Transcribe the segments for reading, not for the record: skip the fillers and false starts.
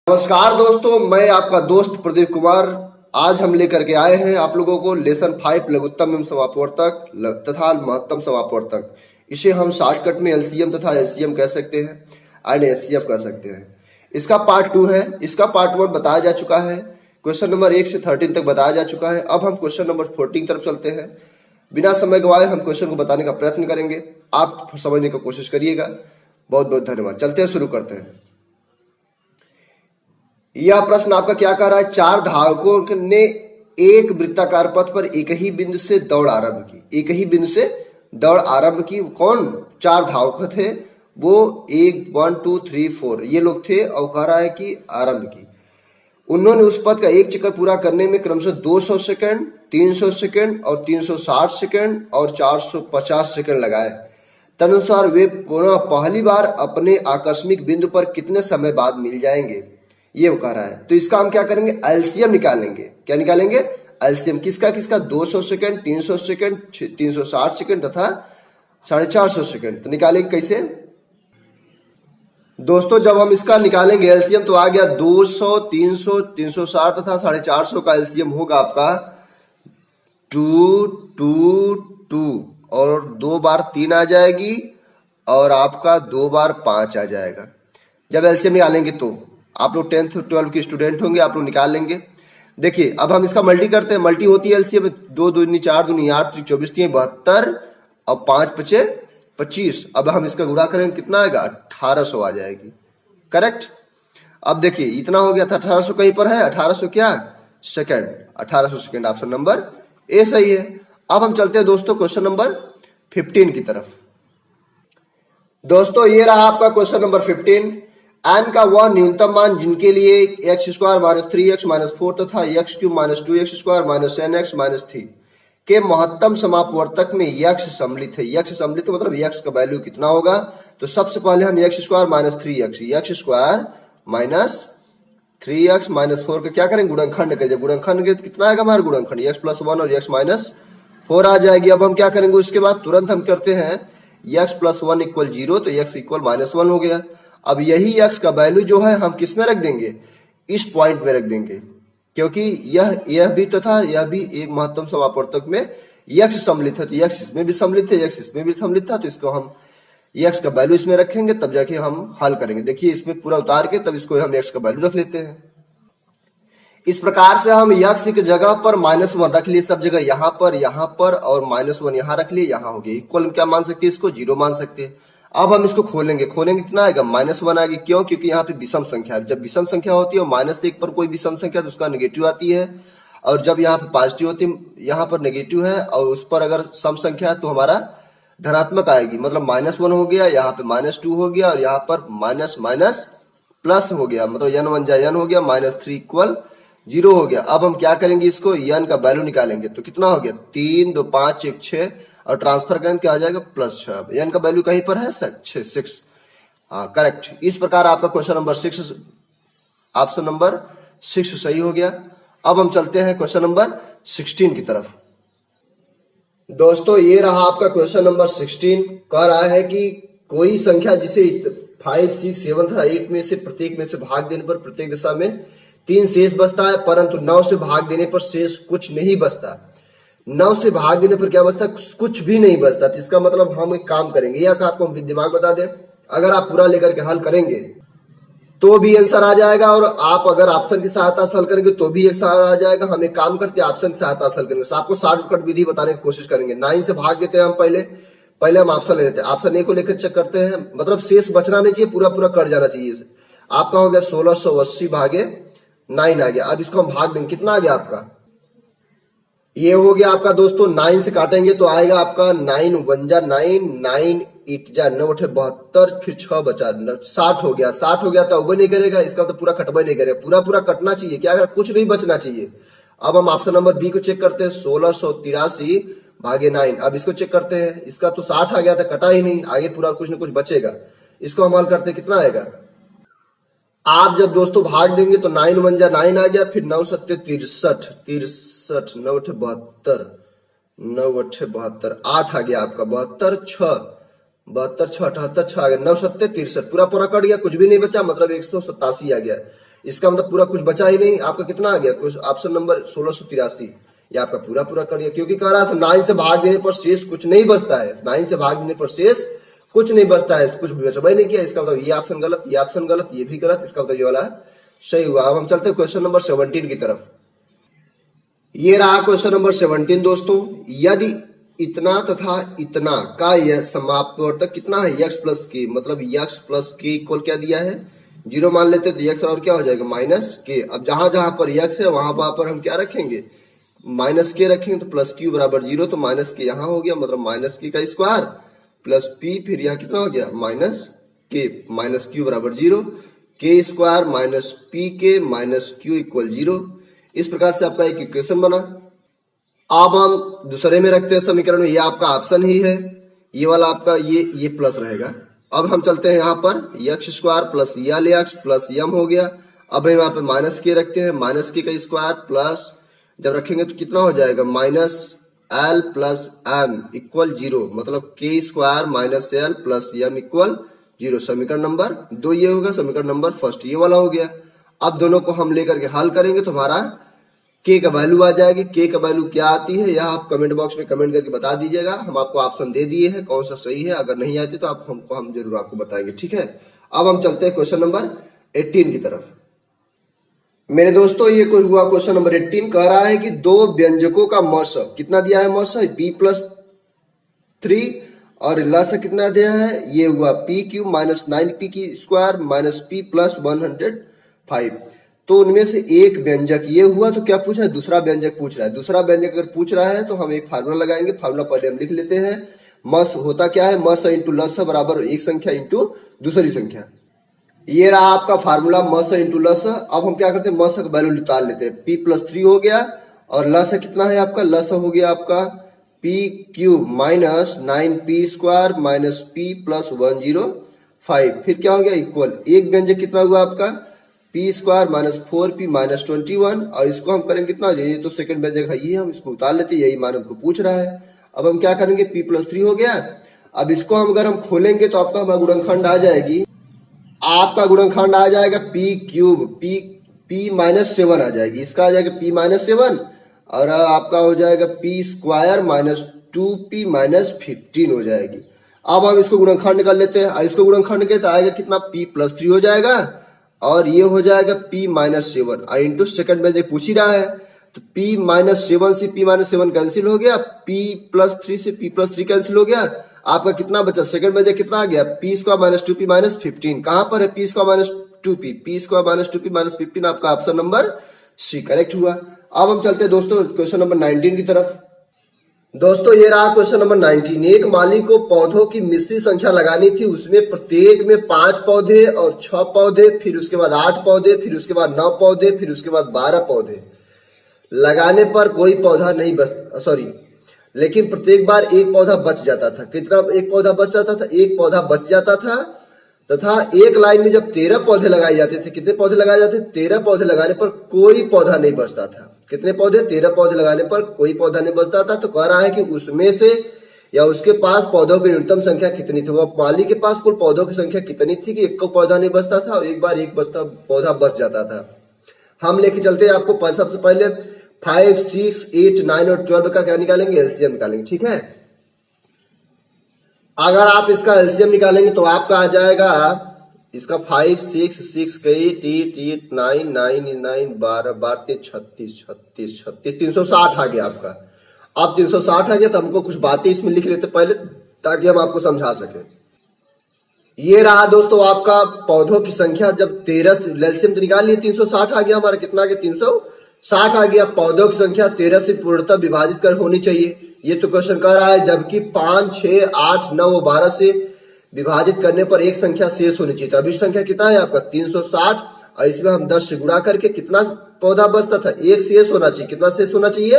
नमस्कार दोस्तों, मैं आपका दोस्त प्रदीप कुमार। आज हम लेकर के आए हैं आप लोगों को लेसन 5 लघुत्तम एवं समापवर्तक तथा महत्तम समापवर्तक। इसे हम शॉर्टकट में एलसीएम तथा एलसीएम कह सकते हैं एंड एचसीएफ कह सकते हैं। इसका पार्ट 2 है। इसका पार्ट 1 बताया जा चुका है। क्वेश्चन नंबर 1 से 13 तक बताया जा चुका है। अब हम क्वेश्चन नंबर 14 तरफ चलते हैं। बिना समय गवाए हम क्वेश्चन को बताने का प्रयत्न करेंगे। आप समझने की कोशिश करिएगा। बहुत बहुत धन्यवाद। चलते हैं, शुरू करते हैं। यह प्रश्न आपका क्या कह रहा है? 4 धावकों ने एक वृत्ताकार पथ पर एक ही बिंदु से दौड़ आरंभ की। एक ही बिंदु से दौड़ आरंभ की। कौन 4 धावक थे? वो 1 2 3 4 ये लोग थे। और कह रहा है कि आरंभ की। उन्होंने उस पथ का एक चक्कर पूरा करने में क्रमशः 200 सेकंड, 300 सेकंड और 360 सेकंड और 450 सेकंड लगाए। तदनुसार वे पुनः पहली बार अपने आकस्मिक बिंदु पर कितने समय बाद मिल जाएंगे, ये वो कह रहा है। तो इसका हम क्या करेंगे? एलसीएम निकालेंगे। क्या निकालेंगे? एलसीएम। किसका किसका? 200 सेकंड, 300 सेकंड, 360 सेकंड तथा 450 सेकंड। तो निकालेंगे कैसे दोस्तों? जब हम इसका निकालेंगे एलसीएम तो आ गया 200, 300, 360 तथा 450 का एलसीएम होगा आपका 2, 2, 2 और 2 बार 3 आ जाएगी और आपका 2 बार 5 आ जाएगा। जब एलसीएम निकालेंगे तो आप लोग 10th 12 के स्टूडेंट होंगे, आप लोग निकाल लेंगे। देखिए अब हम इसका मल्टी करते हैं। मल्टी होती है एलसीएम में 2 दूनी 4 दूनी 8 24 72 और 5 पचे 25। अब हम इसका गुणा करेंगे, कितना आएगा? 1800 आ जाएगी। करेक्ट। अब देखिए इतना हो गया था। 1800 कहीं पर है? 1800 क्या? Second. 1800 second. Option number A सही है। अब हम चलते हैं दोस्तों क्वेश्चन नंबर 15 की तरफ। दोस्तों ये रहा आपका क्वेश्चन नंबर 15। n का वह न्यूनतम मान जिनके लिए x² - 3x - 4 तथा x³ - 2x² - nx - 3 के महत्तम समापवर्तक में यक्ष सम्मिलित है। यक्ष सम्मिलित मतलब यक्ष का वैल्यू कितना होगा? तो सबसे पहले हम x² - 3x, x² - 3x - 4 का क्या करेंगे? गुणनखंड करेंगे। गुणनखंड करें तो कितना आएगा हमारा गुणनखंड? x + 1 और x - 4 आ जाएगी। अब हम क्या करेंगे? उसके बाद तुरंत हम करते हैं x + 1 = 0 तो x = -1 हो गया। अब यही x का वैल्यू जो है हम किस में रख देंगे? इस पॉइंट में रख देंगे, क्योंकि यह भी तथा यह भी एक महत्तम समापवर्तक में x सम्मिलित है। तो x इसमें भी सम्मिलित है, x इसमें भी सम्मिलित था। तो इसको हम x का वैल्यू इसमें रखेंगे, तब जाके हम हल करेंगे। देखिए इसमें पूरा उतार के तब इसको हम x का वैल्यू रख लेते हैं। इस प्रकार से हम x की जगह पर -1 रख लिए, सब जगह यहाँ पर और -1 यहाँ रख लिए। यहाँ हो गया इक्वल। क्या मान सकते हैं? इसको 0 मान सकते हैं। अब हम इसको खोलेंगे कितना आएगा? -1 आएगी। क्यों? क्योंकि यहाँ पे विषम संख्या है। जब विषम संख्या होती है -1 पर कोई विषम संख्या तो उसका नेगेटिव आती है, और जब यहाँ पे पॉजिटिव होती है, यहाँ पर नेगेटिव है और उस पर अगर सम संख्या है तो हमारा धनात्मक आएगी। मतलब -1 हो गया, यहाँ पे -2 हो गया और यहाँ पर माइनस प्लस हो गया। मतलब n1 जा n हो गया, -3 = 0 हो गया। अब हम क्या करेंगे? इसको n का वैल्यू निकालेंगे। तो कितना हो गया? 3 2 5 1 6 और ट्रांसफर करेंगे क्या आ जाएगा? +6। n का वैल्यू कहीं पर है? 6। हाँ करेक्ट। इस प्रकार आपका क्वेश्चन नंबर 6 ऑप्शन नंबर 6 सही हो गया। अब हम चलते हैं क्वेश्चन नंबर 16 की तरफ। दोस्तों ये रहा आपका क्वेश्चन नंबर 16। कह रहा है कि कोई संख्या जिसे 5 6 7 तथा 8 में से प्रत्येक में से भाग देने पर प्रत्येक दिशा में 3 शेष बचता है, परंतु 9 से भाग देने पर शेष कुछ नहीं बचता। 9 से भाग देने पर क्या बचता है? कुछ भी नहीं बचता। तो इसका मतलब हम एक काम करेंगे, या आपको हम दिमाग बता दें, अगर आप पूरा लेकर के हल करेंगे तो भी आंसर आ जाएगा, और आप अगर ऑप्शन की सहायता से हल करेंगे तो भी आंसर आ जाएगा। हम एक काम करते हैं, ऑप्शन की सहायता से हल करेंगे। आपको शॉर्टकट विधि बताने की कोशिश करेंगे। 9 से भाग देते हैं हम पहले हम ऑप्शन ले लेते हैं। ऑप्शन ए को लेकर चेक करते हैं। मतलब शेष बचना नहीं चाहिए, पूरा कट जाना चाहिए। आपका हो गया 1680 भागे 9 आ गया। अब इसको हम भाग देंगे, कितना आ गया आपका? ये हो गया आपका दोस्तों 9 से काटेंगे तो आएगा आपका 9 1 जा 9, 9 8 जा 9 8 72, फिर 6 बचा 60 हो गया। 60 हो गया तो उबे नहीं करेगा, इसका तो पूरा कटबे नहीं करेगा। पूरा कटना चाहिए। क्या अगर कुछ नहीं बचना चाहिए। अब हम ऑप्शन नंबर बी को चेक करते हैं। 1683 भागे 9। अब इसको चेक करते हैं। इसका तो 60 आ गया था, कटा ही नहीं, आगे पूरा कुछ न कुछ बचेगा। इसको हम हल करते हैं, कितना आएगा? आप जब दोस्तों भाग देंगे तो 9 1 जा 9 आ गया, फिर 9 7 63 9 8 72 9 8 72 8 आ गया आपका 72 6 72 6 78 6 आ गया। 9 7 63 पूरा कट गया, कुछ भी नहीं बचा, मतलब 187 आ गया। इसका मतलब पूरा कुछ बचा ही नहीं। आपका कितना आ गया, ऑप्शन नंबर 1683 ये आपका पूरा पूरा कर दिया, क्योंकि कह रहा था 9 से भाग देने पर शेष कुछ नहीं बचता है। 9 से भाग देने पर शेष कुछ नहीं बचता है, कुछ बचवा ही नहीं किया। इसका मतलब ये ऑप्शन गलत, ये ऑप्शन गलत, ये भी गलत, इसका मतलब ये वाला सही हुआ। अब हम चलते हैं क्वेश्चन नंबर 17 की तरफ। ये रहा क्वेश्चन नंबर 17 दोस्तों। यदि इतना तथा इतना का यह समापवर्तक कितना है, x प्लस के, मतलब x प्लस के इक्वल क्या दिया है, 0 मान लेते तो x और क्या हो जाएगा माइनस के। अब जहां जहां पर x है वहां पर हम क्या रखेंगे, माइनस के रखेंगे, तो प्लस क्यू बराबर 0, तो माइनस के यहाँ हो गया, मतलब माइनस के का स्क्वायर प्लस पी, फिर यहाँ कितना हो गया माइनस के, माइनस क्यू बराबर 0, के स्क्वायर माइनस पी के माइनस क्यू इक्वल 0। इस प्रकार से आपका एक इक्वेशन बना। अब हम दूसरे में रखते हैं समीकरण में, ये आपका ऑप्शन ही है, ये वाला आपका ये प्लस रहेगा। अब हम चलते हैं यहाँ पर x square plus l x plus m हो गया। अब हम यहाँ पे माइनस के रखते हैं, माइनस के का स्क्वायर प्लस जब रखेंगे तो कितना हो जाएगा minus L plus M equal 0, मतलब K square minus L plus M equal 0। समीकरण नंबर 2 ये होगा, समीकरण नंबर फर्स्ट ये वाला हो गया। अब दोनों को हम लेकर के हल करेंगे तो हमारा के का वैल्यू आ जाएगी। के का वैल्यू क्या आती है यह आप कमेंट बॉक्स में कमेंट करके बता दीजिएगा। हम आपको ऑप्शन दे दिए हैं कौन सा सही है, अगर नहीं आती तो हम जरूर आपको बताएंगे, ठीक है। अब हम चलते हैं क्वेश्चन नंबर 18 की तरफ। मेरे दोस्तों ये कोई हुआ क्वेश्चन नंबर 18, कह रहा है कि दो व्यंजकों का मस कितना दिया है, मस b प्लस 3 और लस कितना दिया है, ये हुआ पी क्यूब माइनस 9p की स्क्वायर माइनस p प्लस 105। तो उनमें से एक व्यंजक ये हुआ, तो क्या पूछा है, दूसरा व्यंजक पूछ रहा है। दूसरा व्यंजक अगर पूछ रहा है तो हम एक फार्मूला लगाएंगे। फार्मूला पहले हम लिख लेते हैं। मस होता क्या है, मस इंटू लस बराबर एक संख्या इंटू दूसरी संख्या। ये रहा आपका फार्मूला मस इंटू लस। अब हम क्या करते हैं, मस का वैल्यू निकाल लेते हैं। p प्लस 3 हो गया और लस कितना है आपका, लस हो गया आपका p cube minus 9p square minus p plus 105। फिर क्या हो गया इक्वल, एक व्यंजक कितना हुआ आपका p square minus 4p minus 21, और इसको हम करेंगे कितना, ये तो सेकंड व्यंजक है, ये हम इसको उतार लेते, यही मान हमको पूछ रहा है। अब हम क्या करेंगे, p प्लस 3 हो गया। अब इसको हम अगर हम खोलेंगे तो आपका हमारा गुणनखंड आ जाएगी, आपका गुणनखंड आ जाएगा p क्यूब p माइनस 7 आ जाएगी, इसका आ जाएगा p माइनस 7 और आपका हो जाएगा p square minus 2p minus 15 हो जाएगी। अब हम इसको गुणनखंड कर लेते हैं, इसको गुणनखंड के तो आएगा कितना, p प्लस 3 हो जाएगा और ये हो जाएगा p माइनस 7 इंटू सेकंड में जो पूछ ही रहा है, तो p माइनस 7 से p माइनस 7 कैंसिल हो गया, p प्लस 3 से p प्लस 3 कैंसिल हो गया। आपका कितना बचा, सेकंड में कितना आ गया, p square minus 2p minus 15। कहां पर है p square minus 2p, p square minus 2p minus 15, आपका ऑप्शन नंबर सी करेक्ट हुआ। अब हम चलते हैं दोस्तों क्वेश्चन नंबर 19 की तरफ। दोस्तों ये रहा क्वेश्चन नंबर 19। एक माली को पौधों की मिश्रित संख्या लगानी थी, उसमें प्रत्येक में 5 पौधे और 6 पौधे, फिर उसके बाद 8 पौधे, फिर उसके बाद 9 पौधे, फिर उसके बाद 12 पौधे लगाने पर कोई पौधा नहीं लेकिन प्रत्येक बार एक पौधा बच जाता था। कितना एक पौधा बच जाता था, एक पौधा बच जाता था, तथा एक लाइन में जब 13 पौधे लगाए जाते थे, कितने पौधे लगाए जाते थे, 13 पौधे लगाने पर कोई पौधा नहीं बचता था। कितने पौधे, 13 पौधे लगाने पर कोई पौधा नहीं बचता था। तो कह रहा है कि उसमें से या उसके पास पौधों की न्यूनतम संख्या कितनी थी, वो माली के पास कुल पौधों की संख्या कितनी थी कि एक को पौधा नहीं बचता था और एक बार एक पौधा बच जाता था। हम लेके चलते हैं आपको सबसे पहले 5, 6, 8, 9 और 12 का क्या निकालेंगे, एलसीएम निकालेंगे, ठीक है। अगर आप इसका एलसीएम निकालेंगे तो आपका आ जाएगा इसका 5, 6, 6, 8, 8, 9, 9, 9, 12, 12, 36, 360 आ गया आपका। अब 360 आ गया तो हमको कुछ बातें इसमें लिख लेते पहले ताकि हम आपको समझा सके। ये रहा दोस्तों आपका पौधों की संख्या, जब 13 एलसीएम तो निकाल लिए, 360 आ गया हमारा, कितना आ गया 360 आ गया। पौधों की संख्या 13 से पूर्णतः विभाजित कर होनी चाहिए, ये तो क्वेश्चन कर रहा है। जबकि 5, 6, 8, 9 और 12 से विभाजित करने पर एक संख्या शेष होनी चाहिए। तो अभी संख्या कितना है आपका 360 और इसमें हम 10 से गुणा करके कितना पौधा बचता था, एक शेष होना चाहिए। कितना शेष होना चाहिए,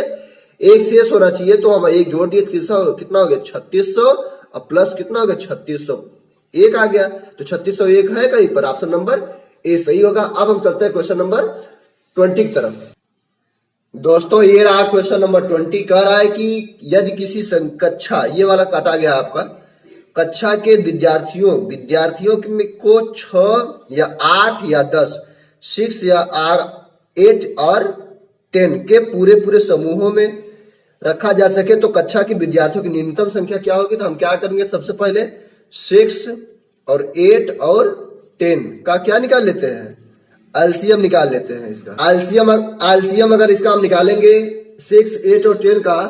एक शेष होना चाहिए। तो हम एक जोड़ दिए, कितना हो गया 3600 और प्लस कितना हो गया 3600, एक आ गया। तो 3601 है कहीं पर, ऑप्शन नंबर ए सही होगा। अब हम चलते हैं क्वेश्चन नंबर 20 की तरफ। दोस्तों ये रहा क्वेश्चन नंबर 20, कह रहा है कि यदि किसी कक्षा, ये वाला काटा गया आपका, कक्षा के विद्यार्थियों को 6 या 8 या 10 6 या आर 8 और 10 के पूरे पूरे समूहों में रखा जा सके तो कक्षा के विद्यार्थियों की न्यूनतम संख्या क्या होगी। तो हम क्या करेंगे, सबसे पहले 6 और 8 और 10 का क्या निकाल लेते हैं, एलसीएम निकाल लेते हैं। इसका एलसीएम अगर इसका हम निकालेंगे 6, 8 और 10 का,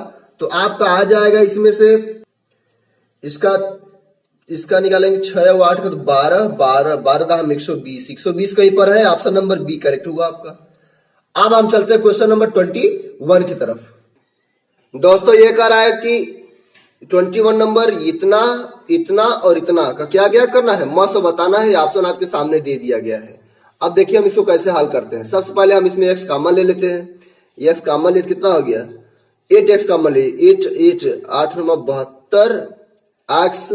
तो आपका आ जाएगा इसमें से इसका निकालेंगे 6 और 8 का, तो 12 हम 120 कहीं पर है, ऑप्शन नंबर बी करेक्ट हुआ आपका। अब हम चलते हैं क्वेश्चन नंबर 21 की तरफ। दोस्तों ये कह रहा है कि 21 नंबर इतना इतना और इतना का क्या क्या करना है, मस्त बताना है। ऑप्शन आपके सामने दे दिया गया है। अब देखिए हम इसको कैसे हल करते हैं। सबसे पहले हम इसमें x कॉमन ले लेते हैं। x कॉमन ले कितना हो गया, 8x कॉमन ले, 8 नंबर 72 x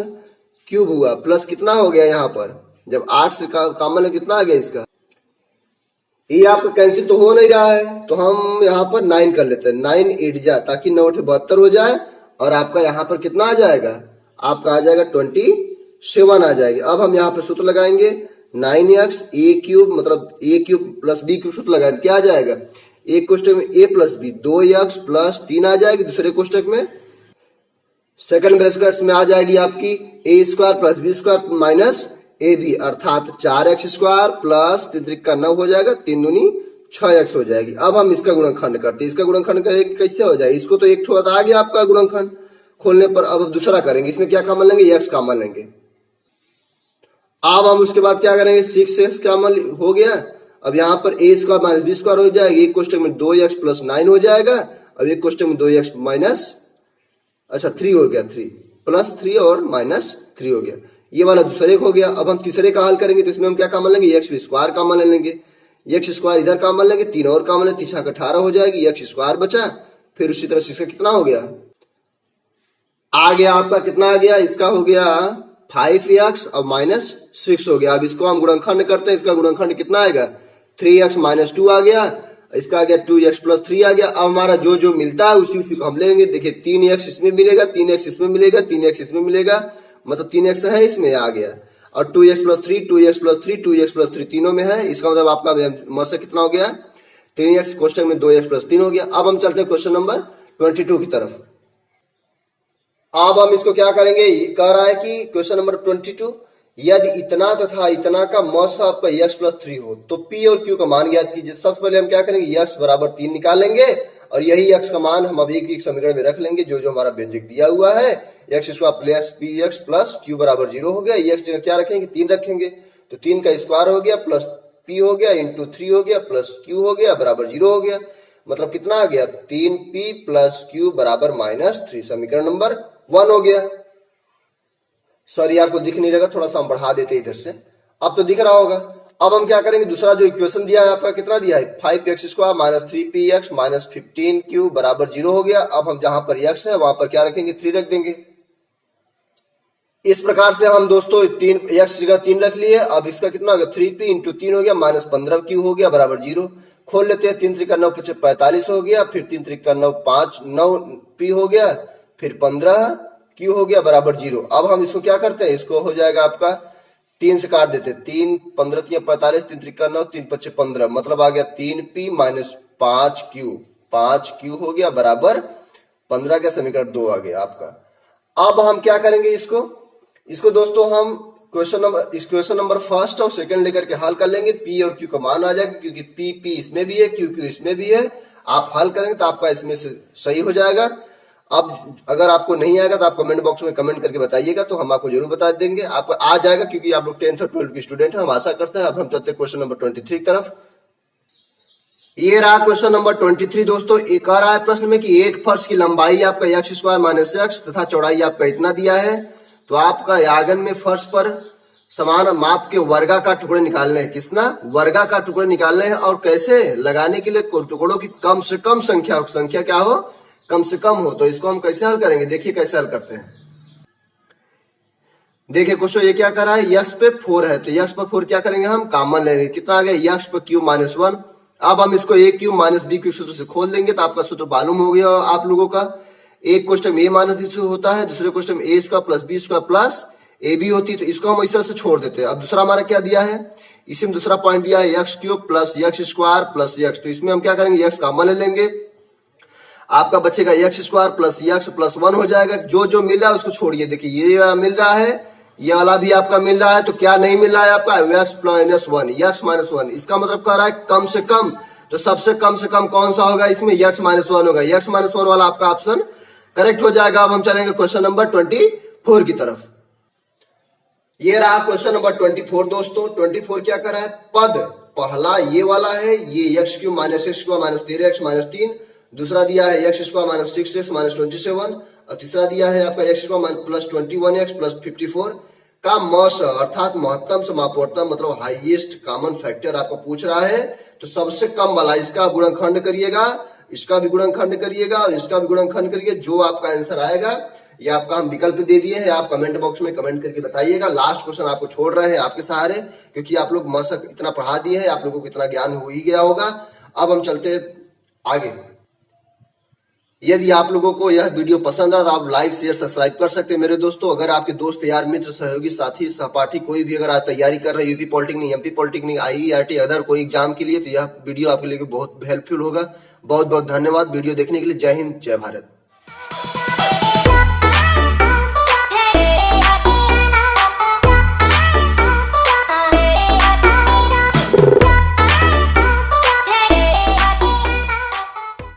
क्यूब हुआ, प्लस कितना हो गया यहाँ पर, जब 8 से कॉमन ले कितना आ गया इसका, ये आपका कैंसिल तो हो नहीं रहा है, तो हम यहाँ पर 9 कर लेते हैं। 9 8 जा, ताकि 9 72 हो जाए और आपका यहाँ पर कितना आ जाएगा, आपका आ जाएगा 27 आ जाएगी। अब हम यहाँ पर सूत्र लगाएंगे 9x a क्यूब, मतलब a cube plus b cube सूत्र लगाएंगे, क्या आ जाएगा, एक कोष्टक में a plus b 2x plus 3 आ जाएगी, दूसरे कोष्टक में सेकंड ब्रैकेट में आ जाएगी आपकी a square plus b square minus ab, अर्थात 4x स्क्वायर प्लस 3 त्रिक का 9 हो जाएगा, 3 दूनी 6x हो जाएगी। अब हम इसका गुणनखंड करते हैं। इसका गुणनखंड कैसे हो जाएगा, इसको तो एक छोटा आ गया आपका गुणनखंड खोलने पर। अब दूसरा करेंगे, इसमें क्या कॉमन लेंगे, x कॉमन लेंगे। अब हम उसके बाद क्या करेंगे, 6x कॉमन हो गया। अब यहाँ पर a square minus b square हो जाएगा, एक कोष्टक में 2x प्लस 9 हो जाएगा, अब एक कोष्टक में 2x माइनस 3 हो गया, 3 प्लस 3 और माइनस 3 हो गया, ये वाला दूसरे हो गया। अब हम तीसरे का हल करेंगे, तो इसमें हम क्या कॉमन लेंगे, एक्स स्क्वायर कॉमन ले लेंगे, एक्स स्क्वायर इधर कॉमन लेंगे, 3 और कॉमन लेंगे, 3 18 हो जाएगी, एक्स स्क्वायर बचा। फिर उसी तरह से इसका कितना हो गया, आ गया आपका कितना आ गया, इसका हो गया 5x और माइनस 6 हो गया। अब इसको हम गुणनखंड करते हैं, इसका गुणनखंड कितना आएगा, 3x माइनस 2 आ गया, इसका आ गया 2x प्लस 3 आ गया। अब हमारा जो जो मिलता है उसी को हम लेंगे। देखिए 3x इसमें मिलेगा, 3x इसमें मिलेगा, 3x इसमें मिलेगा, मतलब 3x है इसमें आ गया, और 2x plus 3 2x plus 3 2x plus 3 तीनों में है। इसका मतलब आपका मत कितना हो गया, 3x कोष्टक में 2x प्लस 3 हो गया। अब हम चलते हैं क्वेश्चन नंबर 22 की तरफ। अब हम इसको क्या करेंगे, कह रहा है कि क्वेश्चन नंबर 22, यदि इतना तथा इतना का मौस आपका x प्लस 3 हो तो p और q का मान ज्ञात कीजिए। सबसे पहले हम क्या करेंगे, x बराबर 3 निकालेंगे और यही x का मान हम अब एक समीकरण में रख लेंगे, जो जो हमारा व्यंजक दिया हुआ है, x square plus px plus q बराबर 0 हो गया। x जगह क्या रखेंगे, 3 रखेंगे, तो 3 का स्क्वायर हो गया प्लस p हो गया इंटू 3 हो गया प्लस q हो गया बराबर 0 हो गया। मतलब कितना आ गया, 3p प्लस q बराबर माइनस 3। समीकरण नंबर 1 हो गया। सॉरी आपको दिख नहीं रहेगा, थोड़ा सा हम बढ़ा देते इधर से, अब तो दिख रहा होगा। अब हम क्या करेंगे, दूसरा जो इक्वेशन दिया है आपका कितना दिया है, 5x square minus 3px minus 15q बराबर 0 हो गया। अब हम जहां पर x है वहां पर क्या रखेंगे, 3 रख देंगे। इस प्रकार से हम दोस्तों 3x जगह 3 रख लिए। अब इसका कितना हो गया, 3p इंटू 3 हो गया माइनस 15q हो गया बराबर 0। खोल लेते हैं, 3 त्रिका 9 5 45 हो गया, फिर 3 त्रिका 9 5 9p हो गया, फिर 15q हो गया बराबर 0। अब हम इसको क्या करते हैं, इसको हो जाएगा आपका 3 से काट देते, 3 15 3 45 3 त्रिका 9 3 5 15, मतलब आ गया 3p माइनस 5q हो गया बराबर 15 का समीकरण 2 आ गया आपका। अब हम क्या करेंगे, इसको दोस्तों हम क्वेश्चन नंबर फर्स्ट और सेकंड लेकर के हल कर लेंगे। p और q का मान आ जाएगा, क्योंकि p इसमें भी है, q इसमें भी है। आप हल करेंगे तो आपका इसमें से सही हो जाएगा। अब अगर आपको नहीं आएगा तो आप कमेंट बॉक्स में कमेंट करके बताइएगा, तो हम आपको जरूर बता देंगे। आपको आ जाएगा क्योंकि आप लोग 10th और 12th के स्टूडेंट हैं, हम आशा करते हैं। अब हम चलते हैं क्वेश्चन नंबर 23 की तरफ। ये रहा क्वेश्चन नंबर 23 दोस्तों। एक आ रहा है प्रश्न में कि एक फर्श की लंबाई आपका x स्क्वायर माइनस x तथा चौड़ाई आपका इतना दिया है, तो आपका आंगन में फर्श पर समान माप के वर्गाकार टुकड़े निकालने हैं। कितना वर्गाकार टुकड़े निकालने हैं, और कैसे लगाने के लिए टुकड़ों की कम से कम संख्या क्या हो, कम से कम हो। तो इसको हम कैसे हल करेंगे, देखिए कैसे हल करते हैं। देखिए क्वेश्चन ये क्या कर रहा है, x पे 4 है, तो x पर 4 क्या करेंगे, हम कॉमन लेंगे। कितना आ गया, x पर क्यूब माइनस 1। अब हम इसको a cube minus b cube सूत्र से खोल देंगे, तो आपका सूत्र मालूम हो गया आप लोगों का। एक क्वेश्चन में a माइनस b होता है, दूसरे क्वेश्चन में a square plus b square plus A B होती तो इसको हम इस तरह से छोड़ देते। अब दूसरा हमारा क्या दिया है, इसी में दूसरा पॉइंट दिया है x cube plus x square plus x. तो इसमें हम क्या करेंगे, एक्स कॉमन ले लेंगे, आपका बचेगा एक्स स्क्वायर प्लस 1 हो जाएगा। जो जो मिल रहा है उसको छोड़िए, देखिए ये मिल रहा है, ये वाला भी आपका मिल रहा है, तो क्या नहीं मिल रहा है आपका, x minus one, x minus one. इसका मतलब कह रहा है कम से कम, तो सबसे कम से कम कौन सा होगा इसमें, एक्स माइनस वन होगा। एक्स माइनस वन वाला आपका ऑप्शन करेक्ट हो जाएगा। अब हम चलेंगे क्वेश्चन नंबर 24 की तरफ। ये रहा क्वेश्चन नंबर 24 दोस्तों। 24 क्या कर रहा है, पद पहला ये वाला है, ये x cube minus x square minus 13x minus 3, दूसरा दिया है x square minus 6x minus 27, और तीसरा दिया है आपका x square plus 21x plus 54 का मौस अर्थात महत्तम समापवर्तन मतलब हाईएस्ट कॉमन फैक्टर आपको पूछ रहा है। तो सबसे कम वाला इसका गुणनखंड करिएगा, इसका भी गुणनखंड करिएगा और इसका भी गुणनखंड करिए। जो आपका आंसर आएगा, ये आपका हम विकल्प दे दिए हैं, आप कमेंट बॉक्स में कमेंट करके बताइएगा। लास्ट क्वेश्चन आपको छोड़ रहे हैं आपके सहारे, क्योंकि आप लोग मशक इतना पढ़ा दिए हैं, आप लोगों को इतना ज्ञान हो ही गया होगा। अब हम चलते आगे। यदि आप लोगों को यह वीडियो पसंद है तो आप लाइक शेयर सब्सक्राइब कर सकते हैं मेरे दोस्तों। अगर आपके दोस्त यार मित्र सहयोगी साथी सहपाठी कोई भी अगर आप तैयारी कर रहे हैं UP polytechnic MP polytechnic IIT other कोई एग्जाम के लिए, तो यह वीडियो आपके लिए बहुत हेल्पफुल होगा। बहुत बहुत धन्यवाद वीडियो देखने के लिए। जय हिंद जय भारत।